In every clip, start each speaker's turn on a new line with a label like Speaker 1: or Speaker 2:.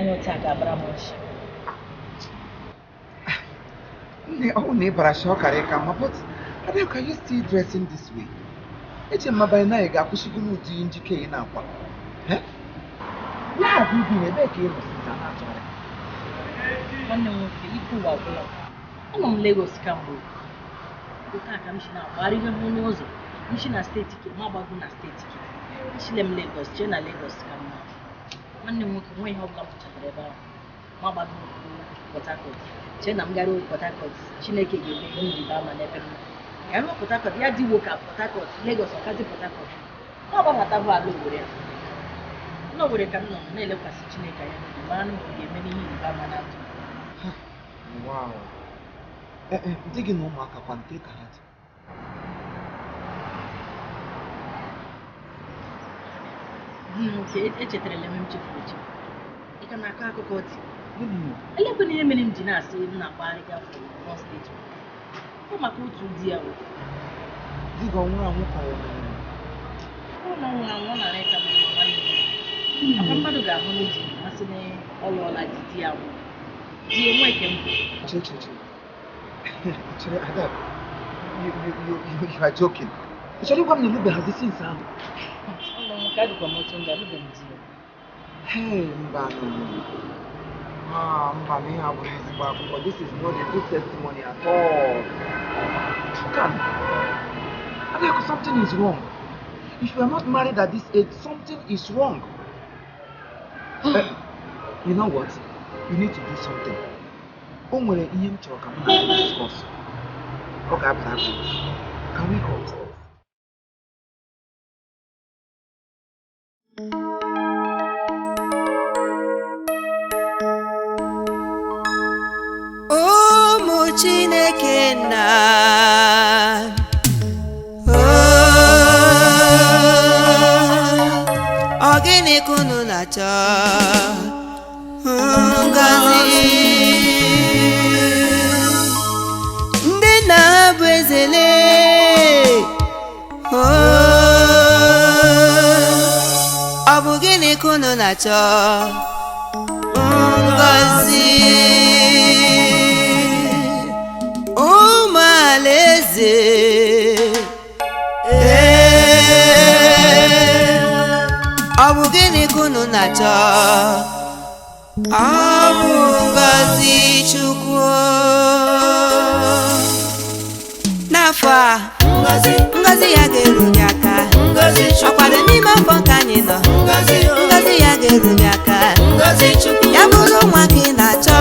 Speaker 1: anya otu a ga-abara m nshi.
Speaker 2: Oh, neighbor, but how can you still dressing this way? It's a mobile night. I push you to indicate now. Where have you been? A back here since I'm not trying.
Speaker 1: One nwoke ikwu wa ọbụla. Ụmụ m Lagos ka mbụ. Ụta ka m si na-agbara ihe n'ụzọ. M si na steeti Ikiti, ma gbago na steeti Ikiti. Nchile m Lagos, jee na Lagos ka mma. Nwanne m nwoke nwe ihe ọbụla m pụtara ebe ahụ. Ma gbago Port Harcourt. Chee na m gara Port Harcourt, Chineke ga-eme ihe ịrịba ama n'ebe m. Ka m Port Harcourt, ya dị ka Port Harcourt, Lagos ọkazi Port Harcourt. Ọ gbabata bụ ala Owerri ya. Ụlọ Owerri ka m nọ na-elekwasị Chineke anya n'obi, mara na ọ ga-eme ihe ịrịba ama na ndụ.
Speaker 2: Wow. Digging no mark up and take a hat.
Speaker 1: Okay, echetara m chefuru echefu. Ị ka na-akọ akụkọ ọtị. Elekwana ihe mere m ji na-asị m na-akpagharị gafere n'ọ steeti. Ọ maka otu di ya nwere.
Speaker 2: Di gị ọnwụrụ anwụ ka ọ
Speaker 1: nwụrụ anwụ ọ nara ịka mere nwanne m. Akwa mmadụ ga-ahụ n'oji masị na ọ lụọla di ya nwụ. Di enwe eke m.
Speaker 2: Ada, you are joking. Actually, what I'm looking at this is Sam. Hey, Mbano. Mbano, this is not a good testimony at all. Come. Ada, something is wrong. If you are not married at this age, something is wrong. You know what? You need to do something. Can we go upstairs?
Speaker 3: Oh, Chineke na. Oh, gịnị kunu na-achọ? Ngozi. Ọ bụ gịnị ka unu na-achọ? Ngozi ụmụ alaeze. Ọ bụ gịnị ka unu na-achọ? Ọ bụ ngozi Chukwu. N'afọ a ngozi ya ga-eru gị aka. Ọkwado n'ime afọ nke anyị nọ, ngozi ya ga-eru gị aka. Ya bụrụ nwa ka ị na-achọ,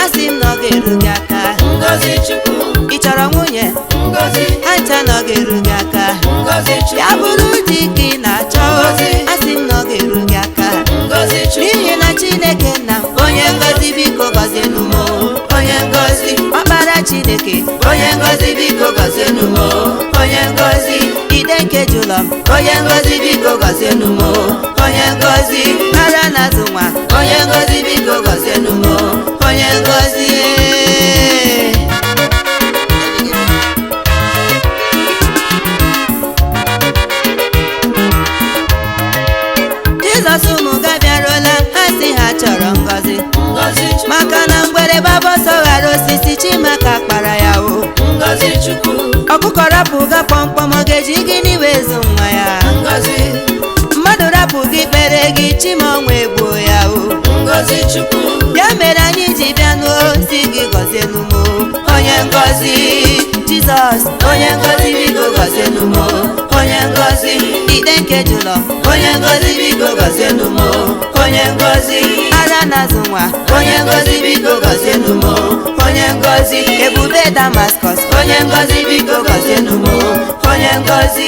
Speaker 3: asị m na ọ ga-eru gị aka. Ị chọrọ nwunye, ha ncha na ọ ga-eru gị aka. Ya bụrụ di ka ị na-achọ, asị m na ọ ga-eru gị aka. N'ihi na Chineke nna m onye ngozi, biko gọzienụ m. Onye ngozi ọkpara Chineke, onye ngozi biko gọzienụ m. Onye ngozi ide nke jụlọ m, onye ngozi biko gọzienụ m. Onye ngozi ara na-azụ nwa, onye ngozi biko gọzienụ m. Onye ngozi Jizọs ụmụ ga-abịaruola, ha si ha chọrọ ngozi. Maka na mgbere gbabọsọ ghara osisi, Chimaka kpara ya o. Ọkụkọ rapụ ga kpọmkpọm, ọ ga-eji gịnị wee zụ nwa ya? Mmadụ rapụ gị kpere gị, Chimonwe gbuo ya o. Ya mere anyị ji bịa n'ozi gị, gọzienụ m. Onye ngozi Jizọs, onye ngozi biko gọzienụ m. Onye ngozi ide nke jụlọ, onye ngozi biko gọzienụ m. Onye ngozi ara na-azụ nwa, onye ngozi biko gọzienụ m. Onye ngozi ebube Damaskọs, onye ngozi biko gọzienụ m. Onye ngozi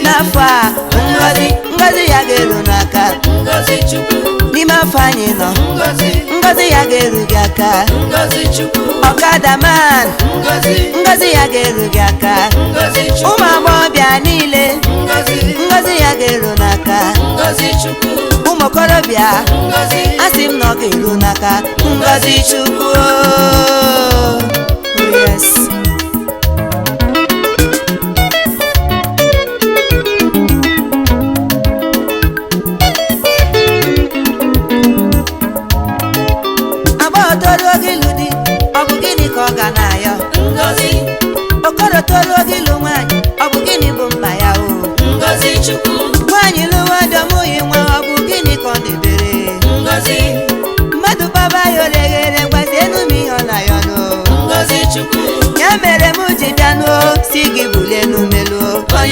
Speaker 3: n'afọ a ngozi ya ga-eru n'aka. N'ime afọ anyị nọ, ngozi ya ga-eru gị aka. Ọkada man, ngozi ya ga-eru gị aka. Ụmụ agbọghọbịa niile, ngozi ya ga-eru n'aka. Ụmụ okorobịa, asị m na ọ ga-eru n'aka. Ngozi Chukwu. Yes.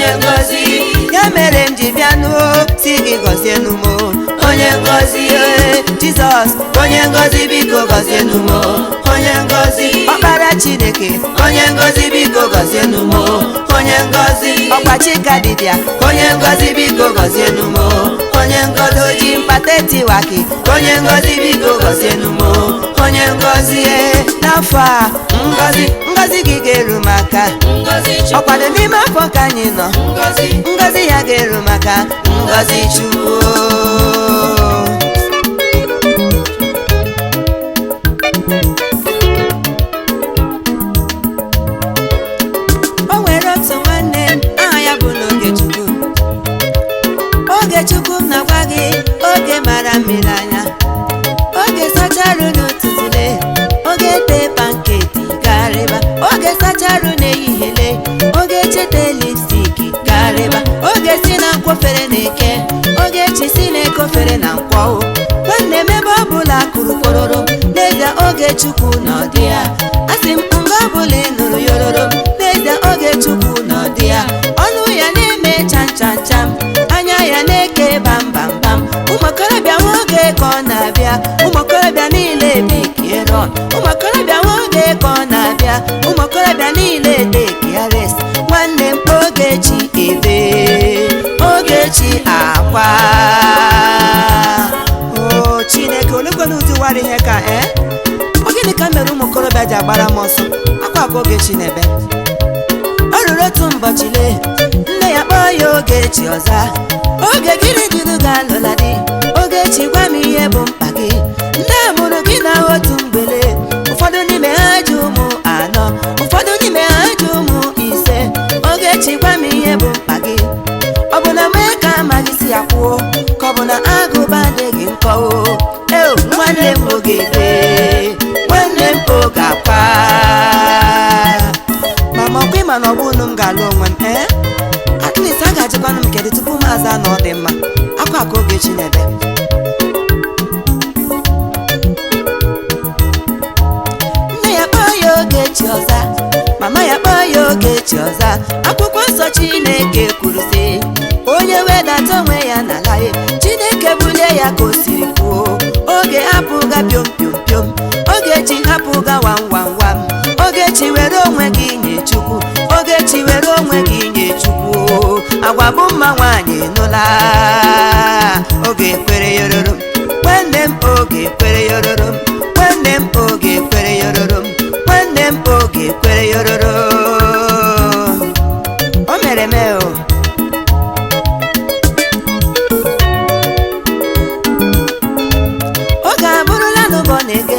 Speaker 3: onye ngozi. Ya mere m ji bịa n'o si gị gọzienụ m onye ngozi. Jizọs onye ngozi biko gọzienụ m onye ngozi. Ọkpara Chineke onye ngozi biko gọzienụ m onye ngozi. Ọkwa Chika dibịa onye ngozi biko gọzienụ m onye ngozi. Oji mkpata etiwaki onye ngozi biko gọzienụ m onye ngozi. N'afọ a ngozi gị ga-eru maka ọkwado n'ime afọ ka anyị nọ. Ngozi ya ga-eru maka ngozi Chukwu. O nwere otu nwanne aha ya bụ n'Ogechukwu. Ogechukwu m na-agwa gị oge mara mmiri anya, oge sacharụ n'ụtụtụle, oge tee panketi garịba, oge sacharụ n'ehihie, oge chete lipstiki garịba, oge si na nkwofere na-eke, oge chi si na-ekofere na nkwọ. Nwanne m ebe ọbụla kụrụ kororo n'ezie Ogechukwu n'ọdị ya. Asị m mgbe ọbụla ị nụrụ yororo n'ezie Ogechukwu n'ọdị ya. Ọnụ ya na-eme cham cham cham, anya ya na-eke bam bam bam. Ụmụokorobịa nwoge ka ọ na-abịa, ụmụokorobịa niile bikiere on. Ụmụokorobịa nwoge ka ọ na-abịa, ụmụokorobịa niile dekia rest. Nwanne m Ogechi ebe Ogechi akwa. O Chineke olekwana ụdị wara ihe ka ọ gịnị ka mere ụmụokorobịa ji agbara m ọsọ? Akwa ka Ogechi na-ebe. O ruru otu ụbọchị lee, nne ya kpọọ ya Ogechi ọza. Oge gịnị dunu ga-alụla di? Ogechi gwa m ihe bụ mkpa gị. Nne mụrụ gị na otu mgbele, ụfọdụ n'ime ha ji ụmụ anọ, ụfọdụ n'ime ha ji ụmụ ise. Ogechi gwa m ihe bụ mkpa gị. Ọ bụ na mee ka amaghị si ya kwuo, ka ọ bụ na agụba adịghị nkọ. Nwanne m ogede, nwanne m oge akwa. Mama ọkwa ịma na ọ bụ unu m ga-alụ onwe m at least a ga-ajịkwanụ m kedu tupu m aza na ọ dị mma. Akwa ka Ogechi na-ebe. Nne ya kpọọ ya Ogechi ọza, mama ya kpọọ ya Ogechi ọza. Akwụkwọ nsọ Chineke kwuru sị onye wedata onwe ya n'ala ya, Chineke bulie ya ka o siri kwuo. Oge hapụga piom piom piom, Ogechi hapụga wam wam wam. Ogechi were onwe gị nye Chukwu, Ogechi were onwe gị nye Chukwu. Agwa bụ mma nwaanyị nụla. Oge kwere yororo m, nwanne m oge kwere yororo m, nwanne m oge kwere yororo m, nwanne m oge kwere yororo. O mere mee o. Oge abụrụla n'ụbọ na-ege,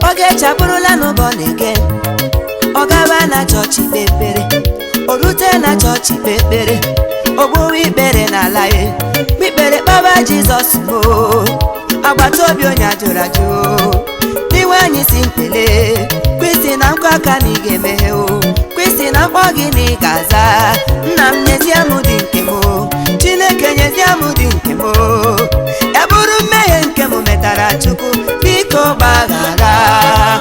Speaker 3: Ogechi abụrụla n'ụbọ na-ege. Ọ gaba na chọọchị kpe ekpere, o rute na chọọchị kpe ekpere, o gbuwe ikpere n'ala ya, ikpere kpaba Jizọs mo. Agbata obi onye ajụrụ ajụ, ndị nwaanyị si mpele, kwisi na nkwa aka na ị ga-emeghe o, kwisi na mkpọ gị na ị ga-aza. Nna m nyezie m dị nke m, Chineke nyezie m dị nke m. Ya bụrụ mmehie nke m metara Chukwu, biko gbaghara.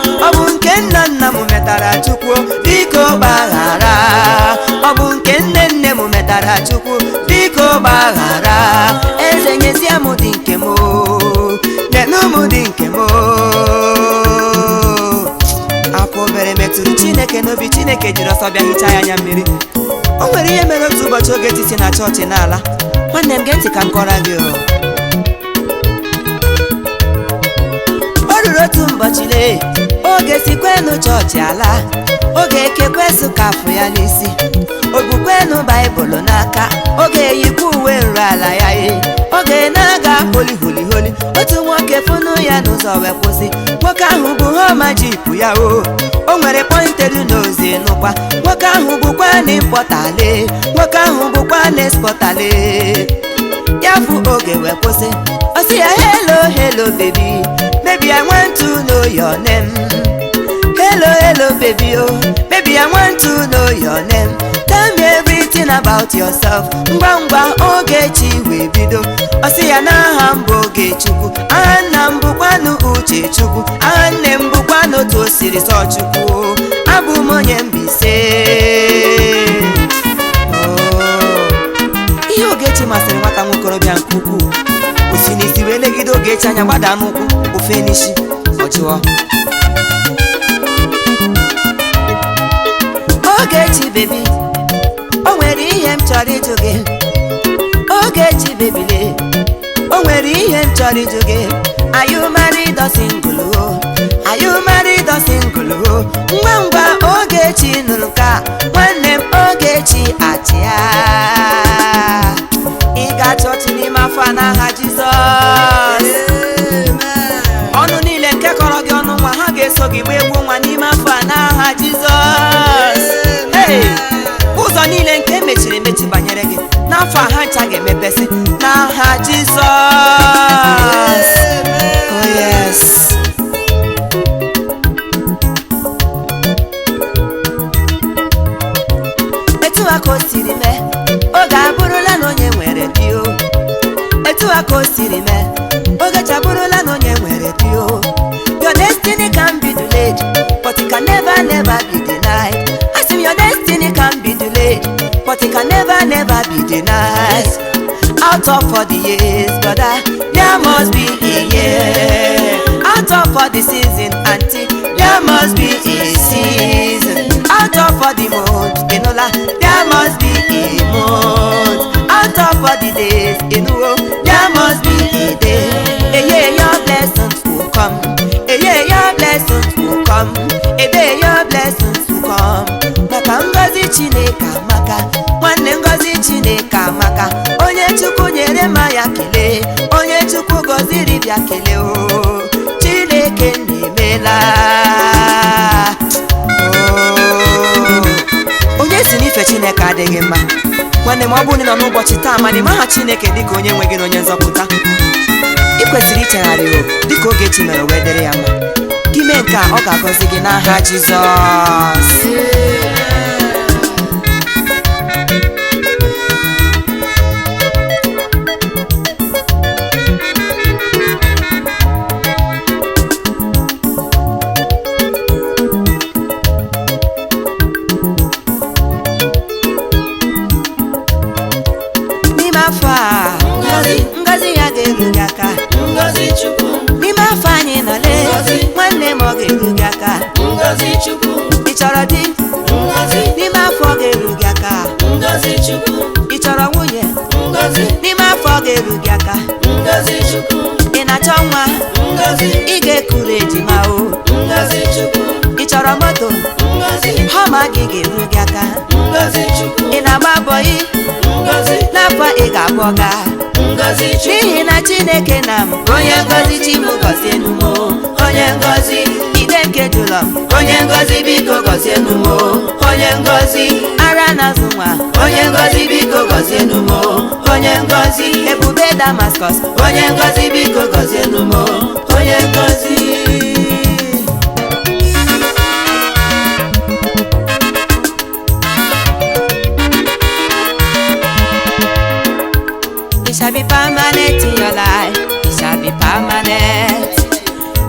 Speaker 3: Ọ bụ nke nna nna m metara Chukwu, biko gbaghara. Ọ bụ nke nne nne m metara Chukwu, biko gbaghara. Eze nyezie m dị nke m, nyenụ m dị nke m. Akwa obere metụrụ Chineke n'obi, Chineke jiri ọsọ bịa hichaa ya anya mmiri. O nwere ihe mere otu ụbọchị Ogechi si na chọọchị n'ala. Nwanne m gee ntị ka m kọrọ gị o. O ruru otu ụbọchị lee, Oge sikwenu chọọchị ala, Oge ekekwesu ka afọ ya n'isi, o bukwenu Baịbụl n'aka, Oge eyikwa uwe nru ala ya Oge na-aga holi holi holi. Otu nwoke funu ya n'ụzọ wee kwụsị. Nwoke ahụ bụ homa jipu ya o nwere pointeru n'ozi nụkwa. Nwoke ahụ bụkwa n'ịmpọtale, nwoke ahụ bụkwa n'espọtale. Ya fụ Oge wee kwụsị, ọ sị ya hello hello baby, maybe I want to know your name. Hello hello baby baby I want to know your name. Tell me everything about yourself. Ngwa ngwa Ogechi wee bido, ọ sị ya n'aha m bụ Ogechukwu, aha nna m bụkwanụ Uchechukwu, aha nne m bụkwanụ otu o siri sọ Chukwu. Abụ m onye Mbaise. ihe Ogechi masịrị nwata nwokorobịa nke ukwuu. O si n'isi wee legide Ogechi anya gbada n'ụkwụ ofe n'isi ọ jụọ. Ogechi baby, o nwere ihe m chọrọ ịjụ gị. Ogechi baby le, o nwere ihe m chọrọ ịjụ gị. Are you married or single? Are you married or single? Ngwa ngwa Ogechi nụrụ ka nwanne m Ogechi achịa. Ị ga-achọchi n'ime afọ n'aha Jizọs. Ọnụ niile nke kọrọ gị ọnụ nwa ha ga-eso gị gbaa egwu nwa n'ime afọ n'aha Jizọs. Ụzọ niile nke mechiri emechi banyere gị n'afọ ha ncha ga-emepesị n'aha Jizọs. Oh yes. Etu a ka o siri mee, oge abụrụla na onye nwere di o. Etu a ka o siri mee, oge chabụrụla na onye nwere di o. Your destiny can be delayed, but it can never be denied. I say your destiny can be delayed, but it can never be denied. Out of all the years, brother, there must be a year. Out of all the season, auntie, there must be a season. Out of all the months, Enola, there must be a month. Out of all the days, Enuo, there must be a day. A year your blessings will come. A year your blessings will come. A day your blessings will come. Maka ngozi Chineke amaka, nwanne ngozi Chineke amaka. Onye Chukwu nyere ma ya kelee, onye Chukwu gọziri bịa kelee o. Chineke na-emela. Onye si n'ife Chineke adịghị mma. Nwanne m ọ bụrụ na n'ụbọchị taa ma n'ịmaha Chineke dịka onye nwe gị na onye nzọpụta, ị kwesịrị ichegharị o dịka Ogechi mere wee dịrị ya mma. Gị mee nke a, ọ ga-agọzi gị n'aha Jizọs. Ngozi ya ga-eru gị aka. Ngozi Chukwu. N'ime afọ anyị nọ lee, nwanne m ọ ga-eru gị aka. Ngozi Chukwu. Ị chọrọ di? Ngozi. N'ime afọ ọ ga-eru gị aka. Ngozi Chukwu. Ị chọrọ nwunye? Ngozi. N'ime afọ ọ ga-eru gị aka. Ngozi Chukwu. Ị na-achọ nwa? Ngozi. Ị ga-ekuru ejima o. Ngozi Chukwu. Ị chọrọ moto? Ngozi. Họma gị ga-eru gị aka. Ngozi Chukwu. Ị na-agba bọyị? Ngozi. N'afọ ị ga-abụ ọga. N'ihi na Chineke na m onye ngozi Chimu gọzienụ m, onye ngozi ide nke dụlọ m, onye ngozi biko gọzienụ m, onye ngozi ara n'azụ nwa, onye ngozi biko gọzienụ m, onye ngozi ebube Damascus, onye ngozi biko gọzienụ m, onye ngozi. It shall be permanent in your life. It shall be permanent.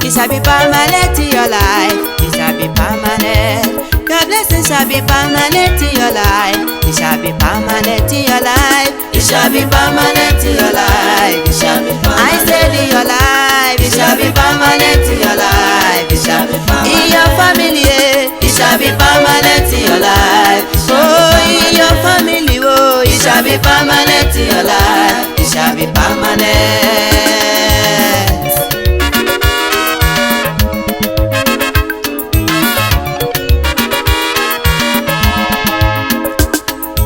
Speaker 3: It shall be permanent in your life. It shall be permanent. Your blessing shall be permanent in your life. It shall be permanent in your life. It shall be permanent in your life. It shall be permanent. I said in your life. It shall be permanent in your life. It shall be permanent in your family. It shall be permanent in your life. Oh, in your family. Oh, it shall be permanent in your life. It shall be permanent.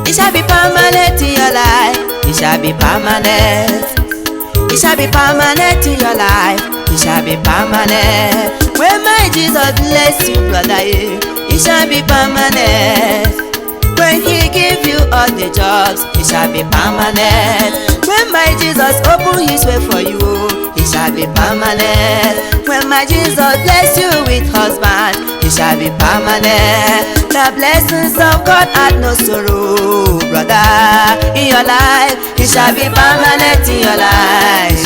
Speaker 3: It shall be permanent in your life. It shall be permanent. It shall be permanent in your life. It shall be permanent. When my Jesus bless you, brother, it shall be permanent. When he give you all the jobs, it shall be permanent. When my Jesus open his way for you, it shall be permanent. When my Jesus bless you with husband, it shall be permanent. The blessings of God add no sorrow, brother, in your life. It shall be permanent in your life.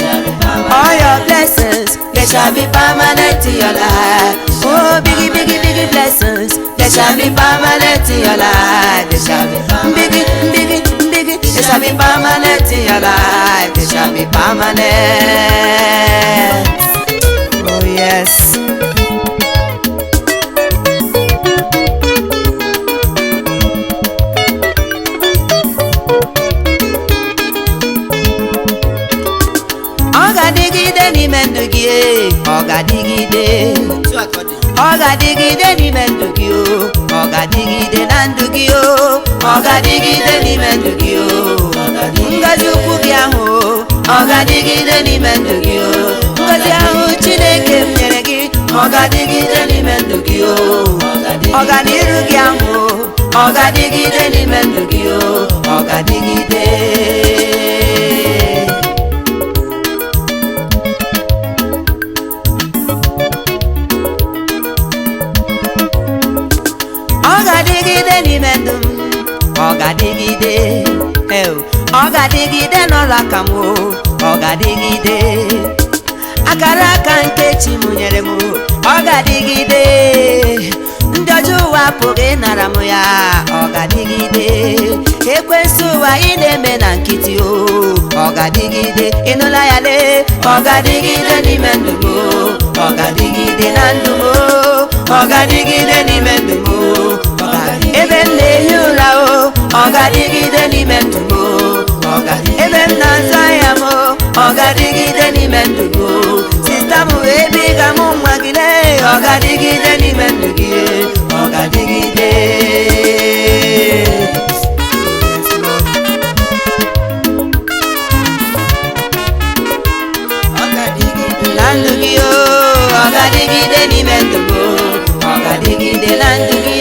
Speaker 3: All your blessings, they shall be permanent in your life. Oh, biggie, biggie, biggie blessings, they shall be permanent in your life. They shall be biggie, biggie, biggie, they shall be be permanent in your life. They shall be permanent. Oh yes. Ogadigide n'ime ndụ gị, ogadigide. Ogadigide n'ime ndụ gị, ogadigide na ndụ gị, ogadigide n'ime ndụ gị, ngozi ukwu gị ahụ, ogadigide n'ime ndụ gị, ngozi ahụ Chineke m nyere gị, ogadigide n'ime ndụ gị, ọganiru gị ahụ, ogadigide n'ime ndụ gị, ogadigide. Ogadigide n'ime ndụ m, ogadigide, ogadigide n'ụlọ aka m, ogadigide, akara aka nke Chi m nyere m, ogadigide, ndị ọjọọ ụwa apụghị ịnara m ya, ogadigide, ekwensu ụwa ị na-eme na nkịtị o, ogadigide, ịnụla ya lee, ogadigide n'ime ndụ m, ogadigide na ndụ m, ogadigide n'ime ndụ m, ebe m na-ehi ụra o, ogadigide n'ime ndụ m, ebe m na-azụ ahịa m, ogadigide n'ime ndụ m, sista m ebe ị ga mụ nwa gị lee, ogadigide n'ime ndụ gị, ogadigide. Na ndụ gị o, ogadigide n'ime ndụ m, ogadigide na ndụ gị,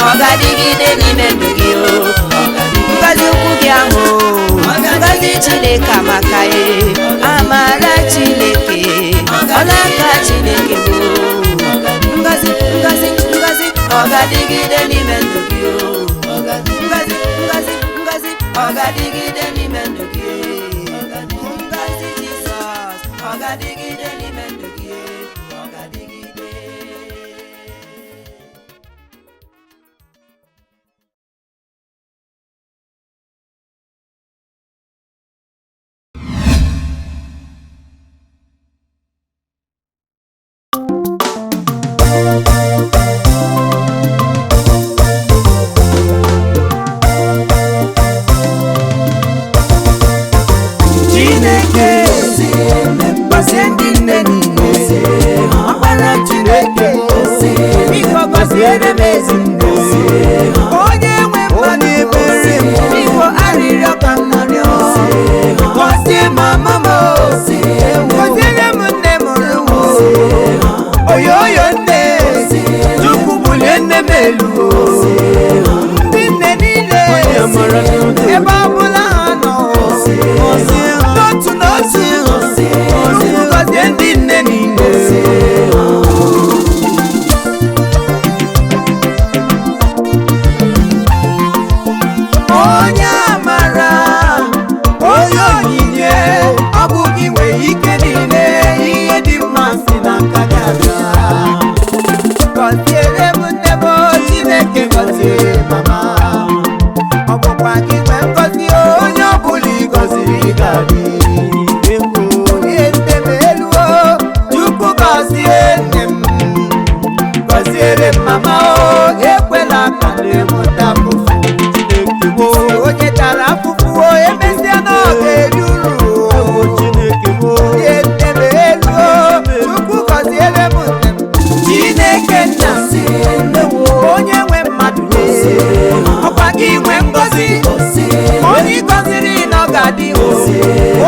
Speaker 3: ogadigide n'ime ndụ gị, ngozi ukwu gị ahụ, ngozi Chineke amaka ye, amara Chineke, ọlaka Chineke bụ ngozi, ngozi, ngozi, ogadigide n'ime ndụ gị, ngozi, ngozi, ngozi, ogadigide n'ime ndụ gị, ngozi Jizọs, ogadigide n'ime ndụ gị, ogadigide.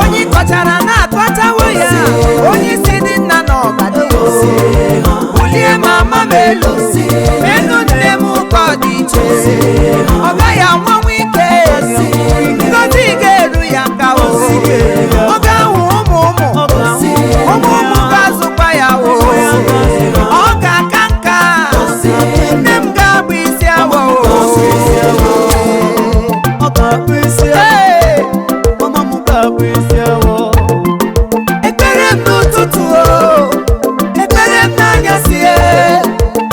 Speaker 3: Onye kọchara na-akọchawo ya, onye isi dị nna na ọgadị, bulie mama m elu, elu nne m ka ọ dị iche, ọ gaghị anwanwu ike, ngozi ga-eru ya ka o, ọ ga-ahụ ụmụ ga-azụkwa ya o, ọ ga-aka nka, nne m ga-abụ isi awọ o. Ekpere m n'ụtụtụ o, ekpere m n'anyasị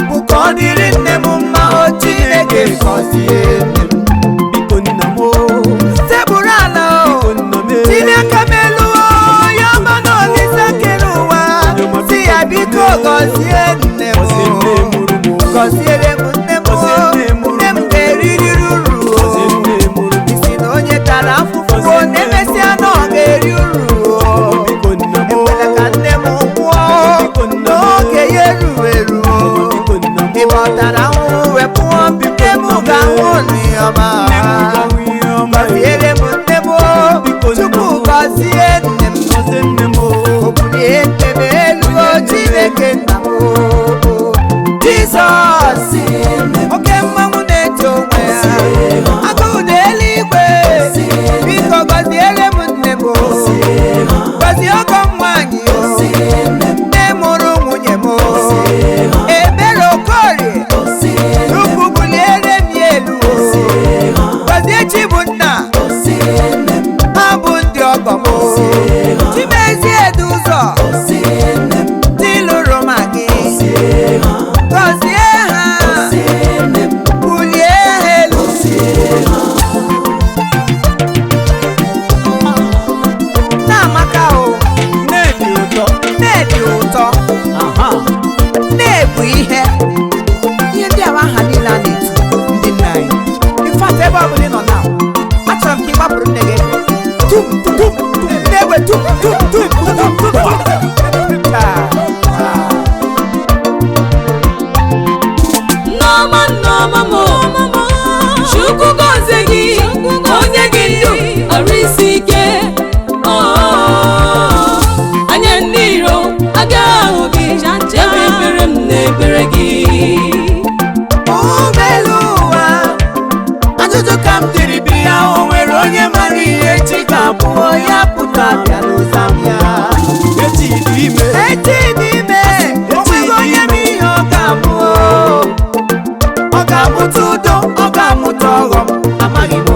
Speaker 3: bụ ka ọ dịrị nne m mma, o Chineke gọzie nne m. gọziere m nne m Chukwu gọzie nne m obulie nne m elu Chineke nna m Jizọs oke mmanwụ na-eche onwe ya agụụ n'eluigwe biko gọziere m nne m gọzie ọgọ m nwanyị nne mụrụ nwunye m ebere okorie Chukwu buliere m ya elu gọzie Chibunna ha bụ ndị ọgọ m Chimezie dị ụzọ dị lụrụ ma gị gọzie ha bulie ha elu na-amaka o na-ebi ụtọ na-ebu ihe ndị awa aha niile a na-etu ndị nna anyị ifat ebe ọ bụla ị nọ na achọrọ m ka ị gbapụrụ nne gị na-egwe
Speaker 4: Nneọma mo Chukwu gọzie gị onye gị ndụ arụ isi ike anya ndị iro agaghị ahụ gị ebe ekpere m na-ekpere gị
Speaker 3: ụgbọelu ụwa ajụjụ ka m dịrị bi ya o nwere onye mara ihe chi ga-abụ ya pụta bịa n'ụzọ ya echi dị ime o nweghị onye ma ihe ọ ga-amụ ọ ga-amụta udo ọ ga-amụta ọghọm amaghị m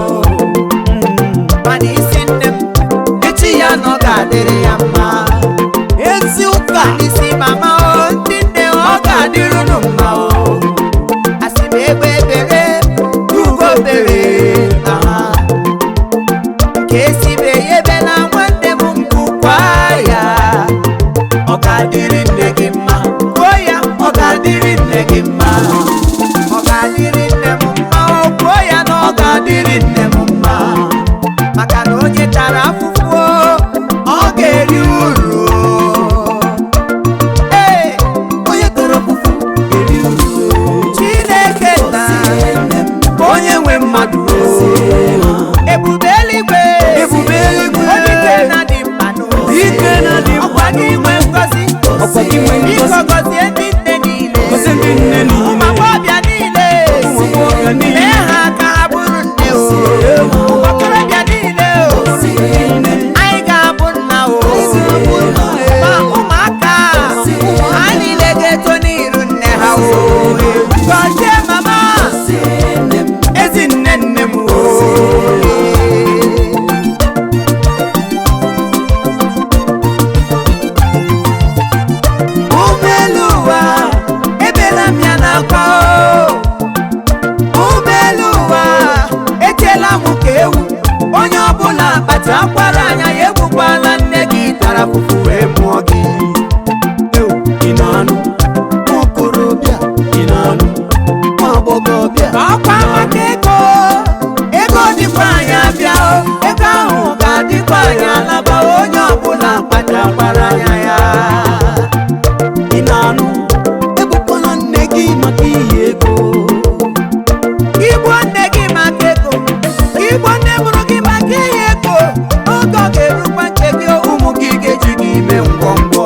Speaker 3: mana isi nne m echi ya na ọ ga-adịrị ya mma ezi ụka isi mama ndị nne ọ ga-adịrụnụ mma asị m egbe ebere ugo bere nke esibe ebe na nwanne m mbụkwa ya ọ ga-adịrị nne gị mma kwuo ya ọ ga-adịrị nne gị mma ọ ga-adịrị nne m mma kwuo ya na ọ ga-adịrị nne m mma maka na onye tara afụfụ ọ ga-eri uru onye tara afụfụ ga-eri uru Chineke na onye nwe mmadụ ebube eluigwe ike na dị mkpa ọkwa gị nwe ngozi biko gọzie ndị nne niile ụmụ agbọghọbịa niile mee ha ka ha bụrụ nne ụmụ okorobịa niile anyị ga-abụ nna ma ụmụaka ha niile ga-eto n'iru nne ha gọzie mama ezi nne m ụgbọelu ụwa ebela m ya n'akwa ụgbọelu ụwa etiela m ka ewu onye ọbụla kpata akwara anya ya egbukwala nne gị tara afụfụ wee mụọ gị ị na-anụ okorobịa ị na-anụ agbọghọbịa ọkwa maka ego dịkwa anyị abịa ego ahụ ga-adịkwa anyị alaba onye ọbụla kpata akwara anya ya ị na-anụ egbukwala nne gị maka ihe ego igbo nne gị maka ego igbo nne mụrụ gị maka ihe ego oge ọ ga-erukwa nke gị ụmụ gị ga-eji gị ime ngwongwo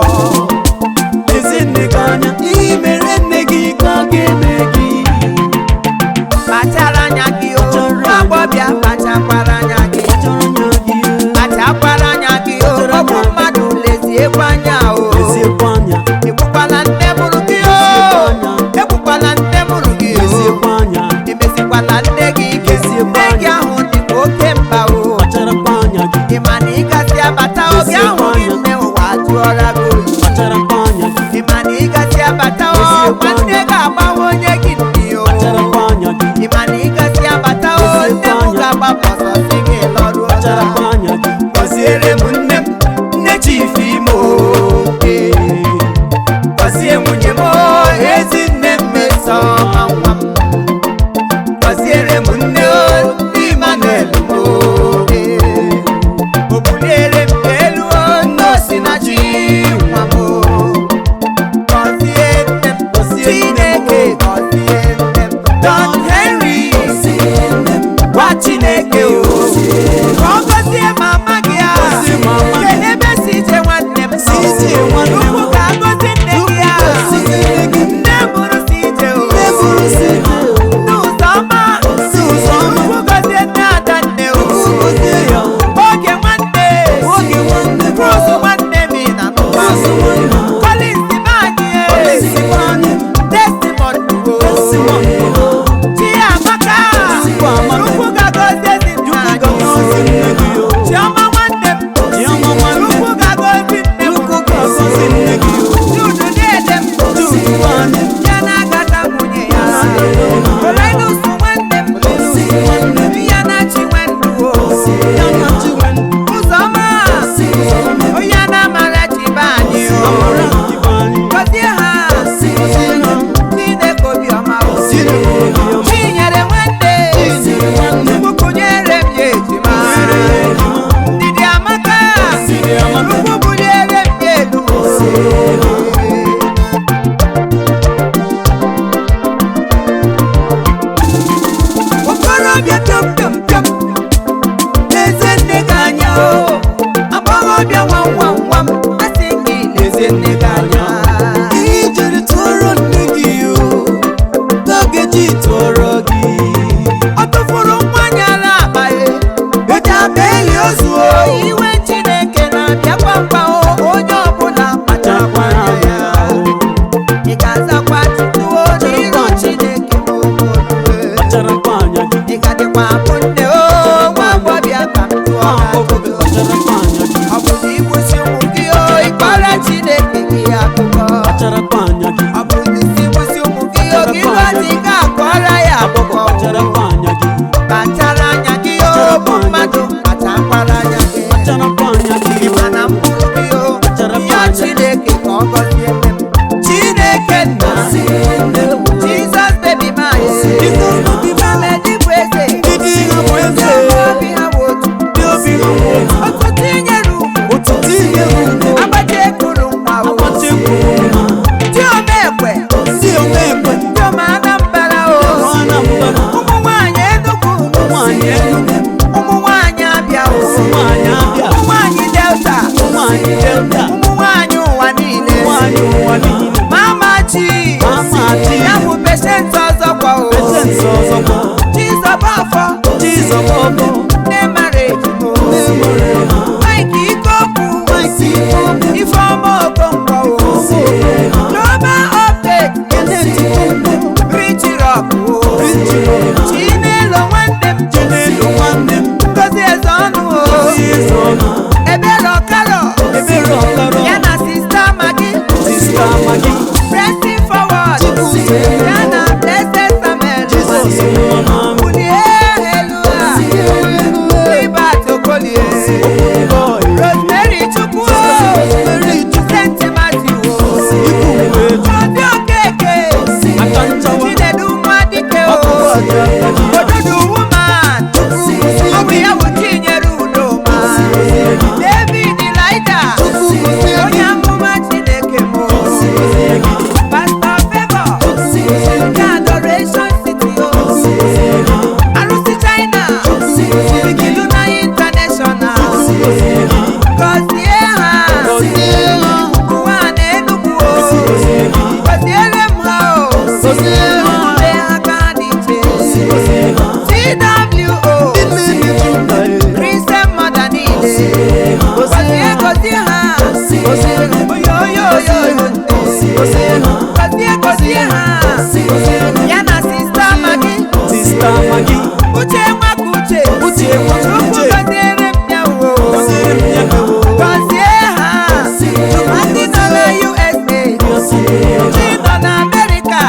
Speaker 3: ọ bụ na igbusi ụmụ gị ịkpọrọ Chineke gị akụkọ ọ bụ na isi igbusi ụmụ gị gị gọzi ga akọrọ ya akụkọ kpachara anya gị bụ mmadụ kpachakwara anya gị mana mkpụrụ gị ya Chineke ka ọ gọzie m Chineke nna Jesus baby my Medi bụ eze obi ha bụ otu tinyere ugwu agbaji ekuru nwa dị omekwe dị ome Anambra ụmụ nwaanyị Enugu ụmụ nwaanyị Abịa ụmụ nwaanyị Delta ụmụ nwaanyị ụwa niile Mama Chi ya bụ pesent ọzọ kwa Chizọbafọ nne mara ejimo Mike Ikokwu Ifeọma Okonkwo Global Update Rich Rock Chinelo nwanne m Ngozi Ezeọnụ Ebere Ọkaro ya na Sista Maggie Pressing Forward ya na Blessed Samuel Rosemary Chukwu St. Matthew Obi Okeke Chinedu Nwadike Ododo woman ọ bụ ya bụ Chinyere Udoma David Elijah onye amụma Chineke mụ Pastor Therefor nke Adoration City Arụsị China Bikiluna International gọzie ha ụwa na Enugu gọziere m ha mgbe aka dị iche TWO Christian mother niile gọzie ha oyoyoyo gọzie ha ya na Sista Maggie Uche nwaka Uche Chukwu gọziere m ya gọzie ha ndị nọ na USA ndị nọ na America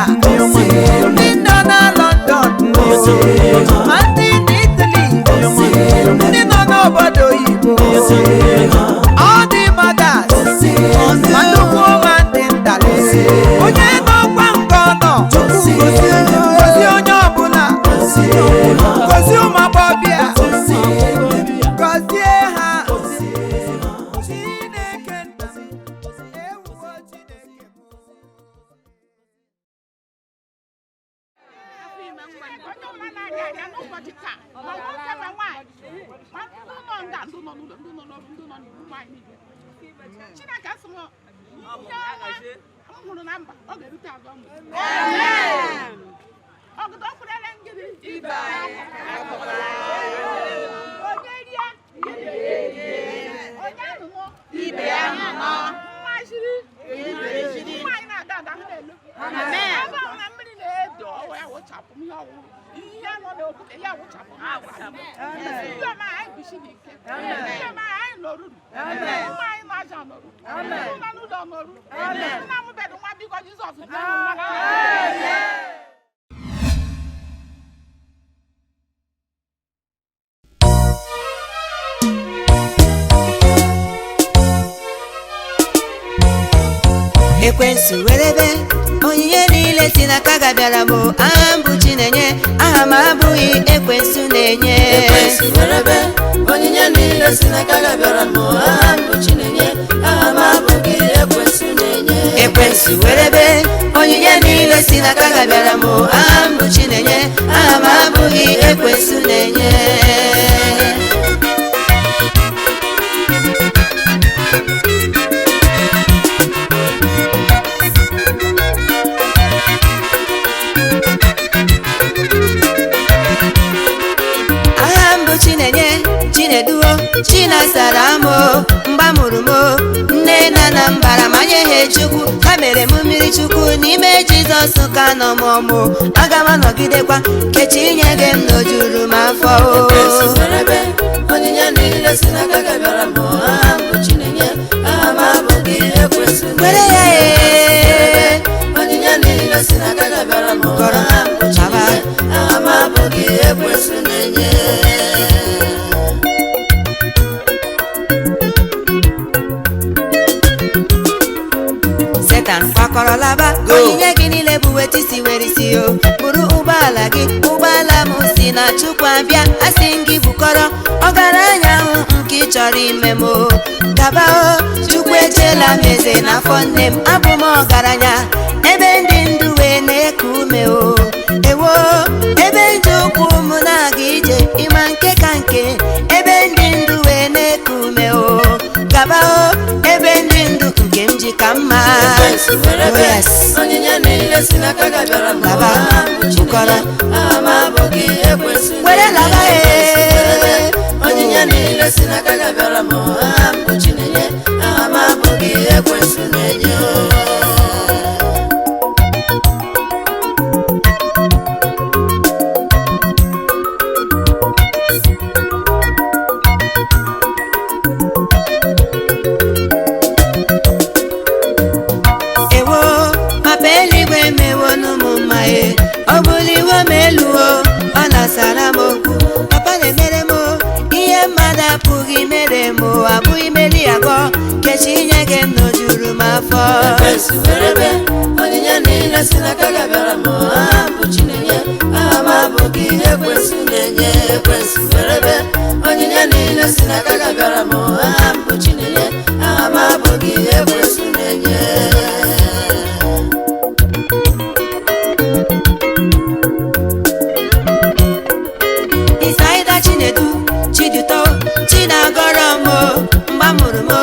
Speaker 3: ndị nọ na London ma ndị n'Italy ndị nọ n'obodo oyibo all the mothers ma nnukwu ma ndị nta onye n'ọkwa nke ọ nọ gozie onye ọbụla gozie ụmụ agbọbịa gọzie ha Chineke nna ewuwo Chineke
Speaker 5: Chineke asị m hụrụ na mba ọ ga-erute azụ ọgụdọ kwụrere ngiri onye rie onye anụnụ ibe ya nọ mmachiri nwaanyị na-ada ada hụ n'elu ebe ahụ na mmiri na-edo ọwa ya wụchapụ ihe ọwụrụ ihe nọ n'okwute ya wụchapụ ihe ọma anyị bisi n'ike ihe ọma anyị nọruru ụmụ anyị na-aja nọrụ ụlọ n'ụlọ nọrụ nna m bedụ nwa biko Jizọs
Speaker 3: Ekwensu werebe onyinye niile si n'aka gị bịara m aha m bụ Chinenye aha m abụghị ekwensu na-enye
Speaker 4: Ekwensu werebe onyinye niile si n'aka gị bịara m aha m bụ Chinenye aha m abụghị ekwensu na-enye
Speaker 3: Ekwensu werebe onyinye niile si n'aka gị bịara m aha m bụ Chinenye aha m abụghị ekwensu na-enye Chineduo Chinasara mo mgbamụrụ mo nne na na mbara manye ha Chukwu ha mere m mmiri Chukwu n'ime Jizọs ka nọ m ọmụ aga m anọgidekwa kechi inye gị m n'ojuru m afọ
Speaker 4: Ekwensu werebe onyinye niile niile si n'aka gị bịara m aha m bụ Chinenye aha m abụghị ekwensu
Speaker 3: were ya
Speaker 4: onyinye niile si n'aka gị bịara m aha m bụ Chinenye aha m abụghị ekwensu na-enye
Speaker 3: Setan kwakọrọ laba onyinye gị niile bụ weta isi were isi o bụrụ ụgbọala gị ụgbọala m si na Chukwu abịa asị gị bukọrọ ọgaranya ahụ nke ị chọrọ ime m gaba o Chukwu echela m eze n'afọ nne m abụ m ọgaranya ebe ndị ndụ wee na-eku ume o ewo ebe ndị ụkwụ m na-aga ije ịma nke ka nke ebe ndị ndụ wee na-eku ume o gaba o ebe ndị ndụ nke m ji ka mma
Speaker 4: onyinye niile si n'aka gị bịara m
Speaker 3: laba bukọrọ
Speaker 4: aha m abụghị ekwensu
Speaker 3: were laba
Speaker 4: onyinye niile si n'aka gị bịara m aha m bụ Chinenye aha m abụghị ekwensu na-enye
Speaker 3: ọ bụrụ iwe m eluo ọ na-asara m okwu papa na-emere m ihe mmadụ apụghị mere m abụghị meri agọ kechi inye gị m n'ojuru m afọ
Speaker 4: ekwensu werebe onyinye niile si n'aka gị bịara m aha m bụ Chinenye aha m abụghị ekwensu na-enye ekwensu werebe onyinye niile si n'aka gị bịara m aha m bụ Chinenye aha m abụghị ekwensu na-enye
Speaker 3: Chinedu Chiduto Chinagọrọ m mgba mụrụ m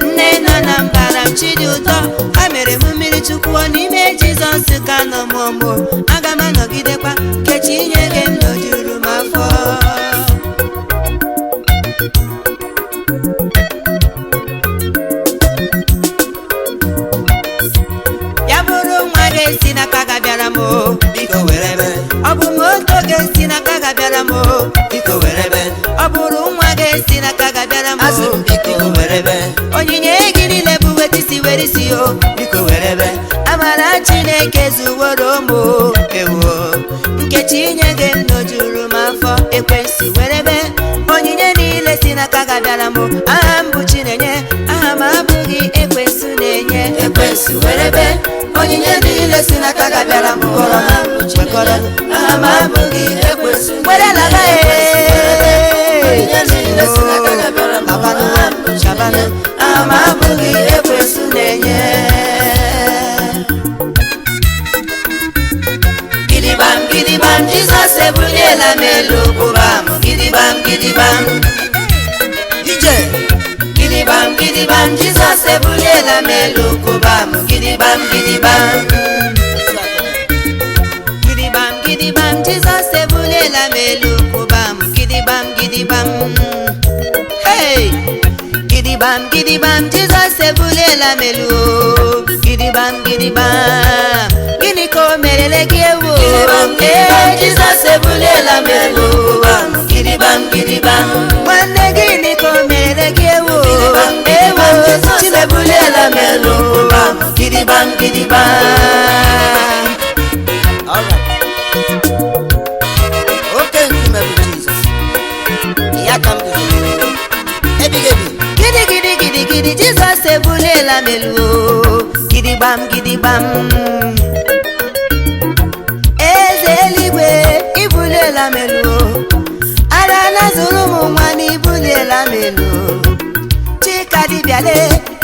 Speaker 3: nne nọ na mbara m Chiduto ha mere m mmiri Chukwu n'ime Jizọs ka nọ m ọmụ aga m anọgidekwa kechi inye gị m n'ojuru m afọ ya bụrụ nwa ga-esi n'aka ga bịara m biko were ọ bụ moto ga-esi n'aka ga bịara m biko were ọ bụrụ nwa ga-esi n'aka ga bịara m biko were onyinye gị niile bụ weta isi were isi o biko were amara Chineke zuworo m ewo nkechi inye gị m n'ojuru m afọ ekwensu were onyinye niile si n'aka ga bịara m aha m bụ Chinenye aha m abụghị ekwensu na-enye
Speaker 4: ekwensu werebe onyinye niile si n'aka gị bịara m kwekọrọ aha m abụghị ekwensu
Speaker 3: were laba
Speaker 4: onyinye niile si n'aka gị bịara m aha m bụ Chinenye aha m abụghị ekwensu na-enye
Speaker 3: gidigbam gidigbam Jizọs ebuliela m elu kwụba m gidigbam gidigbam ije gidigbam gidigbam Jizọs ebuliela m elu kwụba m gidigbam gidigbam gidigbam gidigbam Jizọs ebuliela m elu kwụba m gidigbam gidigbam hey gidigbam gidigbam Jizọs ebuliela m elu gidigbam gidigbam gịnị ka o merele gị ewu
Speaker 4: Jizọs ebuliela m elu gidigbam gidigbam
Speaker 3: nwanne gịnị ka o merele gị ewu
Speaker 4: Jizọs ebuliela m elu gidigbam gidigbam oke nkume bụ Jizọs ya ka m guzoro ebighị ebi
Speaker 3: gidi gidi gidi gidi Jizọs ebuliela m elu gidigbam gidigbam eze eluigwe ibuliela m elu ara nazụrụ m nwa na ibuliela m elu Chika dibịale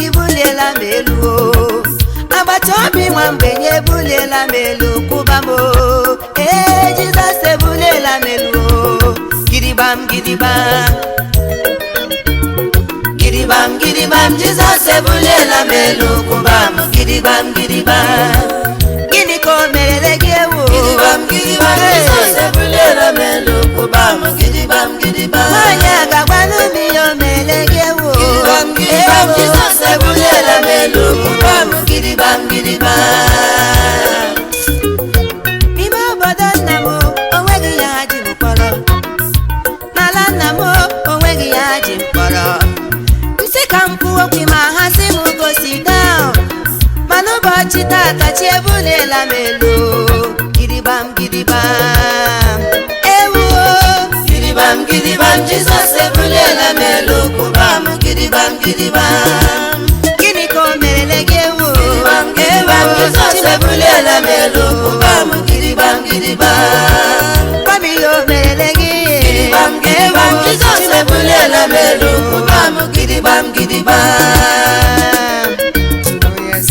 Speaker 3: ibuliela m elu agbata obi nwa mgbenye ebuliela m elu kwụba m Jizọs ebuliela m elu gidigbam gidigbam gidigbam gidigbam Jizọs ebuliela m elu kwụba m gidigbam gidigbam gịnị ka o merere gị ewu
Speaker 4: gidigbam gidigbam Jizọs ebuliela m elu kwụba m gidigbam gidigbam
Speaker 3: nwaanyị a ga-agbanụ m ihe o mere gị ewu
Speaker 4: gidigbam gidigbam Jizọs ebuliela m elu kwụba m gidigbam gidigbam
Speaker 3: n'ime obodo nna m onweghị ya ha ji m mkpọrọ n'ala nna m onweghị ya ha ji mkpọrọ kpọrọ nsị ka m kwuo okwu ma ha sị m gosi down mana ụbọchị tata chi ebulela m elu gidigbam gidigbam ewu
Speaker 4: Gidigbam gidigbam Jizọs ebuliela m elu kwụba m gidigbam gidigbam
Speaker 3: gịnị ka o merele gị ewu
Speaker 4: Gidigbam gidigbam Jizọs ebuliela m elu kwụba m gidigbam gidigbam
Speaker 3: gwa m ihe o merele gị
Speaker 4: Gidigbam gidigbam Jizọs ebuliela m elu kwụba m gidigbam gidigbam
Speaker 3: Oh, yes.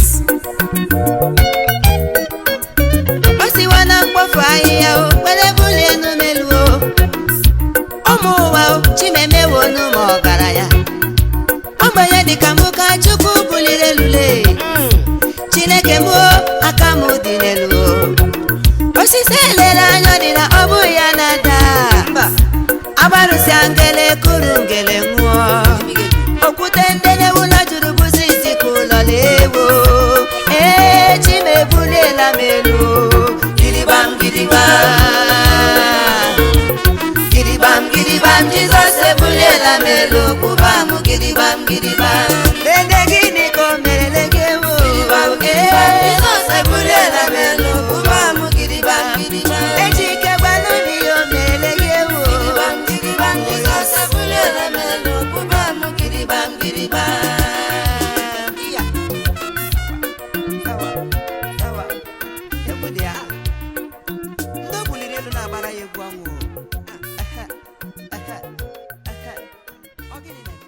Speaker 3: O siwa na mkpofu ahịhịa o were bulie enu melu o ụmụ ụwa o chimemewo n'ụmụ ọgaranya ogbenye dịka mụ ka Chukwu buliri elule Chineke mụ aka m dị n'elu o osisi elere anya dị na ọ bụ ya na-ada agbarụsịa ngele kụrụ ngele nwụọ okwute ndị na-ewula juru bụzi isi ka ụlọ na-ewo ee chimebuliela m elu
Speaker 4: Gidigbam gidigbam Gidigbam gidigbam Jizọs ebuliela m elu kwụba m gidigbam gidigbam
Speaker 3: ede gịnị ka o merele gị ewo
Speaker 4: Gidigbam gidigbam Jizọs ebuliela m elu kwụba m gidigbam gidigbam
Speaker 3: eji ike gbanụ m ihe o merele gị ewo
Speaker 4: Gidigbam gidigbam Jizọs ebuliela m elu kwụba m gidigbam gidigbam
Speaker 3: Iya. Sawa, sawa. Egwu dị ya. Ndị o buliri elu na-agbara ya egwu ọnwụ. Ọ gịnị na-eme?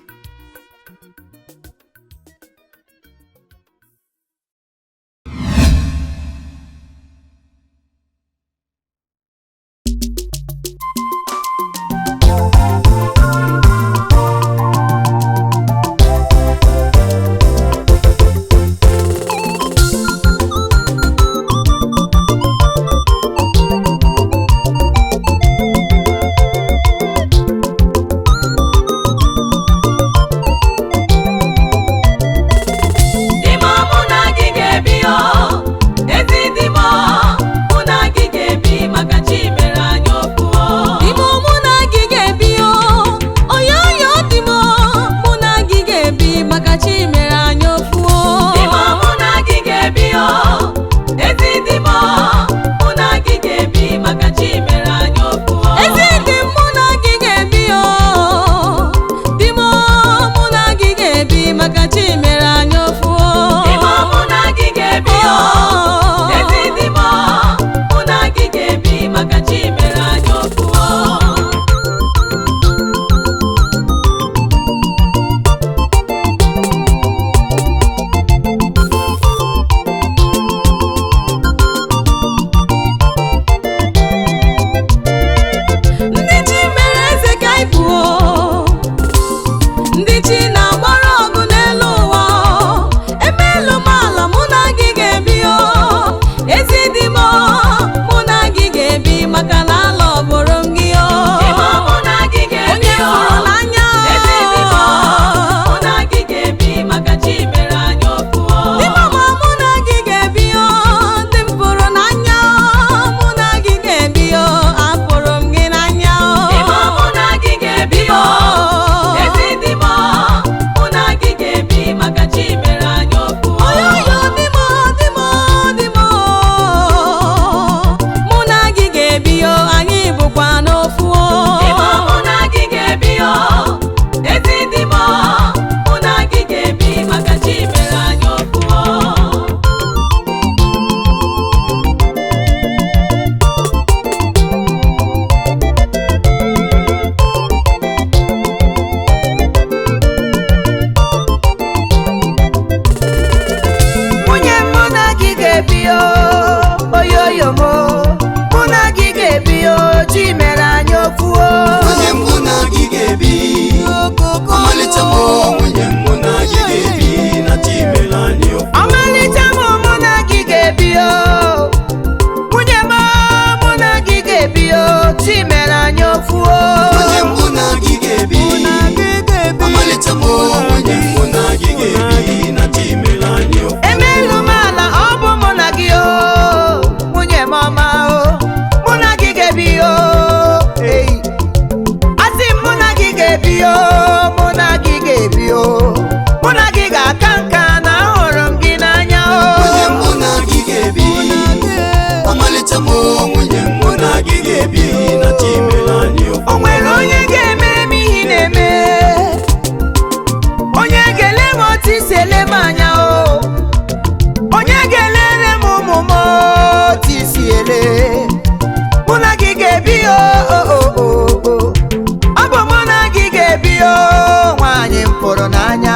Speaker 3: fụrụ n'anya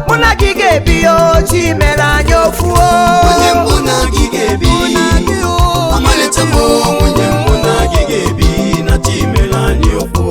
Speaker 3: mụ na gị ga-ebi ochi mere anyị ofu
Speaker 4: onye mụ na gị ga-ebi amalite m onye mụ na gị ga-ebi na chi mere anyị okwu